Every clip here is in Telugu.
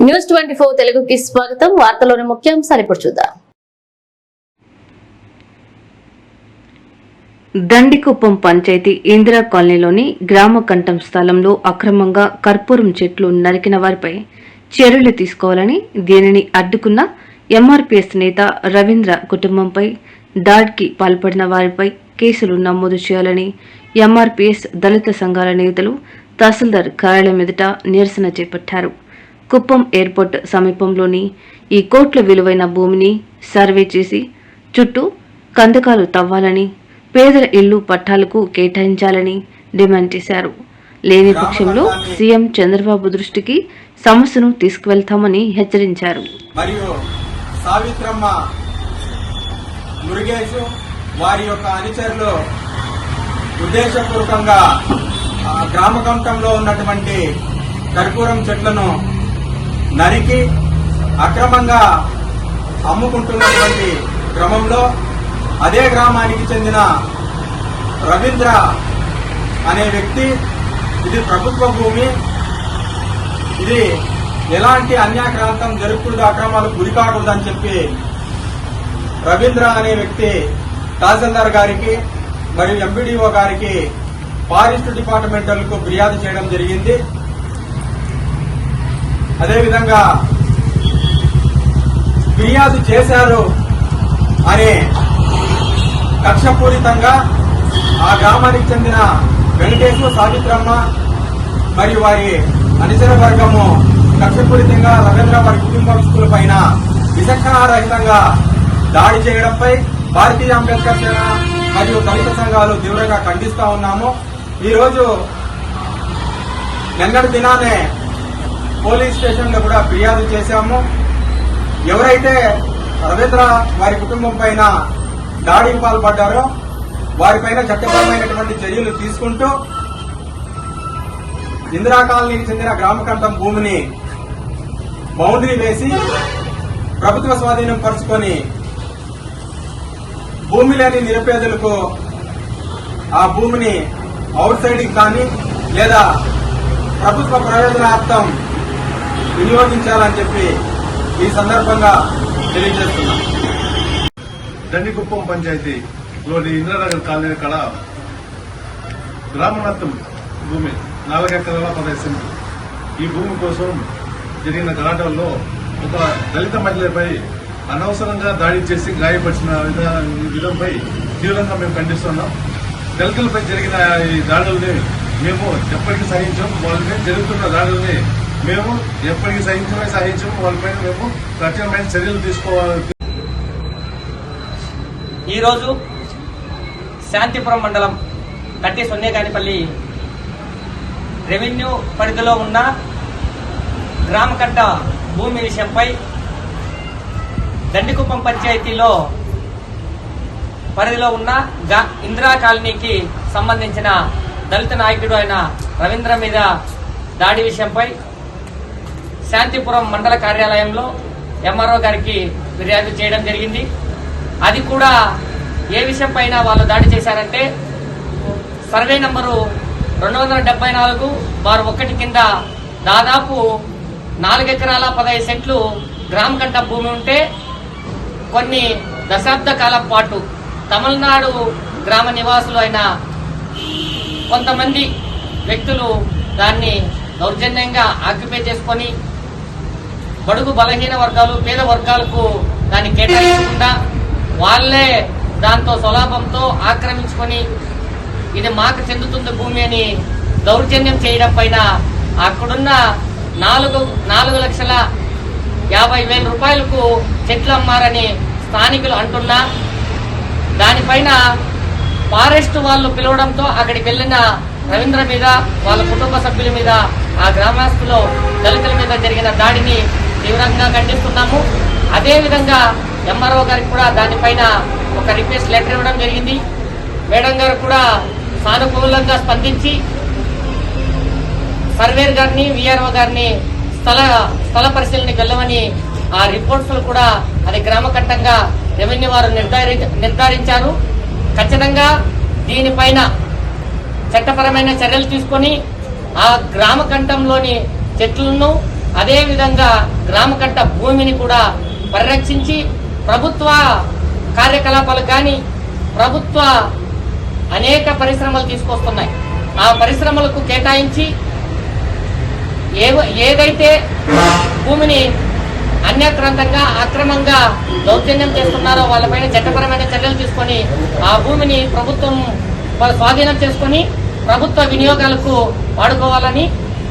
న్యూస్ 24 తెలుగుకి స్వాగతం. వార్తలోని ముఖ్యాంశాలు ఇప్పుడు చూద్దాం. దండికుప్పం పంచాయతీ ఇందిరా కాలనీలోని గ్రామ కంఠం స్థలంలో అక్రమంగా కర్పూరం చెట్లు నరికిన వారిపై చర్యలు తీసుకోవాలని, దీనిని అడ్డుకున్న ఎంఆర్పీఎస్ నేత రవీంద్ర కుటుంబంపై దాడికి పాల్పడిన వారిపై కేసులు నమోదు చేయాలని ఎంఆర్పీఎస్ దళిత సంఘాల నేతలు తహసీల్దార్ కార్యాలయం ఎదుట నిరసన చేపట్టారు. కుప్పం ఎయిర్పోర్ట్ సమీపంలోని ఈ కోట్ల విలువైన భూమిని సర్వే చేసి చుట్టూ కందకాలు తవ్వాలని, పేదల ఇళ్లు పట్టాలకు కేటాయించాలని డిమాండ్ చేశారు. లేని పక్షంలో సీఎం చంద్రబాబు దృష్టికి సమస్యను తీసుకువెళ్తామని హెచ్చరించారు. మరియు సావిత్రమ్మ మురుగేశు వారి యొక్క అనుచరులు ఉద్దేశపూర్వకంగా గ్రామకంఠంలో ఉన్నటువంటి కర్పూరం చెట్లను నరికి అక్రమంగా అమ్ముకుంటున్నటువంటి క్రమంలో అదే గ్రామానికి చెందిన రవీంద్ర అనే వ్యక్తి, ఇది ప్రభుత్వ భూమి, ఇది ఎలాంటి అన్యాక్రాంతం జరగకూడదు, అక్రమాలకు గురి కాకూడదని చెప్పి రవీంద్ర అనే వ్యక్తి తహసీల్దార్ గారికి మరియు ఎంపీడీఓ గారికి ఫారెస్ట్ డిపార్ట్మెంట్లకు ఫిర్యాదు చేయడం జరిగింది. అదేవిధంగా ఫిర్యాదు చేశారు అనే కక్షపూరితంగా ఆ గ్రామానికి చెందిన వెంకటేశ్వర, సావిత్రమ్మ మరియు వారి అనుచర వర్గము కక్షపూరితంగా రవీంద్ర వారి కుటుంబస్తుల పైన విచక్షణారహితంగా దాడి చేయడంపై భారతీయ అంబేద్కర్ సేన మరియు దళిత సంఘాలు తీవ్రంగా ఖండిస్తా ఉన్నాము. ఈరోజు నిన్నటి దినానే పోలీస్ స్టేషన్ లో కూడా ఫిర్యాదు చేశాము. ఎవరైతే రవీంద్ర వారి కుటుంబం పైన దాడికి పాల్పడ్డారో వారిపైన చట్టపరమైనటువంటి చర్యలు తీసుకుంటూ ఇందిరా కాలనీకి చెందిన గ్రామకంఠం భూమిని బౌండరీ వేసి ప్రభుత్వ స్వాధీనం పరుచుకొని భూమి లేని నిరుపేదలకు ఆ భూమిని అవుట్ సైడ్ కానీ లేదా ప్రభుత్వ ప్రయోజనార్థం వినియోగించాలని చెప్పి ఈ సందర్భంగా తెలియజేస్తున్నాం. దండికుప్పం పంచాయతీలోని ఇందిరానగర్ కాలనీ కడ గ్రామనాథం భూమి 4 ఎకరాల 15 సెంట్లు. ఈ భూమి కోసం జరిగిన గలాటల్లో ఒక దళిత మహిళపై అనవసరంగా దాడి చేసి గాయపరిచిన విధంపై తీవ్రంగా మేము ఖండిస్తున్నాం. దళితులపై జరిగిన ఈ దాడుల్ని మేము ఎప్పటికీ సహించాం. వాళ్ళపై జరుగుతున్న దాడుల్ని మేము ఎప్పటికీ సహించము. వాళ్ళపైన మేము కఠినమైన చర్యలు తీసుకోవాలి. ఈరోజు శాంతిపురం మండలం కట్టి సొన్నేకానిపల్లి రెవెన్యూ పరిధిలో ఉన్న గ్రామకట్ట భూమి విషయంపై దండికుప్పం పంచాయతీలో పరిధిలో ఉన్న ఇందిరా కాలనీకి సంబంధించిన దళిత నాయకుడు అయిన రవీంద్ర మీద దాడి విషయంపై శాంతిపురం మండల కార్యాలయంలో ఎంఆర్ఓ గారికి ఫిర్యాదు చేయడం జరిగింది. అది కూడా ఏ విషయం పైన వాళ్ళు దాడి చేశారంటే, సర్వే నంబరు 274 బార్ 1 కింద దాదాపు 4 ఎకరాల 15 సెంట్లు గ్రామకంఠ భూమి ఉంటే కొన్ని దశాబ్ద కాలం పాటు తమిళనాడు గ్రామ నివాసులు అయిన కొంతమంది వ్యక్తులు దాన్ని దౌర్జన్యంగా ఆక్యుపై చేసుకొని బడుగు బలహీన వర్గాలు, పేద వర్గాలకు దాన్ని కేటాయించకుండా వాళ్లే దాంతో స్వలాభంతో ఆక్రమించుకొని ఇది మాకు చెందుతుంది భూమి అని దౌర్జన్యం చేయడం పైన అక్కడున్న 4,50,000 రూపాయలకు చెట్లు అమ్మారని స్థానికులు అంటున్నా, దానిపైన ఫారెస్ట్ వాళ్ళు పిలవడంతో అక్కడికి వెళ్లిన రవీంద్ర మీద, వాళ్ళ కుటుంబ సభ్యుల మీద, ఆ గ్రామస్తులు దళితుల మీద జరిగిన దాడిని తీవ్రంగా ఖండిస్తున్నాము. అదేవిధంగా ఎంఆర్ఓ గారికి కూడా దానిపైన ఒక రిక్వెస్ట్ లెటర్ ఇవ్వడం జరిగింది. మేడం గారు కూడా సానుకూలంగా స్పందించి సర్వేర్ గారిని, విఆర్ఓ గారిని స్థల పరిశీలనకి వెళ్ళమని ఆ రిపోర్ట్స్ కూడా అది గ్రామకట్టంగా రెవెన్యూ వారు నిర్ధారించారు. ఖచ్చితంగా దీనిపైన చట్టపరమైన చర్యలు తీసుకొని ఆ గ్రామ కంఠంలోని చెట్లను అదేవిధంగా గ్రామకట్ట భూమిని కూడా పరిరక్షించి ప్రభుత్వ కార్యకలాపాలు కానీ ప్రభుత్వ అనేక పరిశ్రమలు తీసుకొస్తున్నాయి. ఆ పరిశ్రమలకు కేటాయించి ఏదైతే భూమిని అన్యాక్రాంతంగా అక్రమంగా దౌర్జన్యం చేస్తున్నారో వాళ్ళపైన చట్టపరమైన చర్యలు తీసుకొని ఆ భూమిని ప్రభుత్వం స్వాధీనం చేసుకొని ప్రభుత్వ వినియోగాలకు వాడుకోవాలని,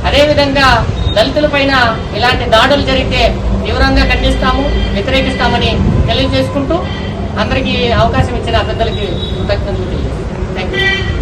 అదేవిధంగా దళితులపైన ఇలాంటి దాడులు జరిగితే తీవ్రంగా ఖండిస్తాము, వ్యతిరేకిస్తామని తెలియజేసుకుంటూ అందరికీ అవకాశం ఇచ్చిన పెద్దలకి కృతజ్ఞతలు తెలియజేస్తాం. Thank you.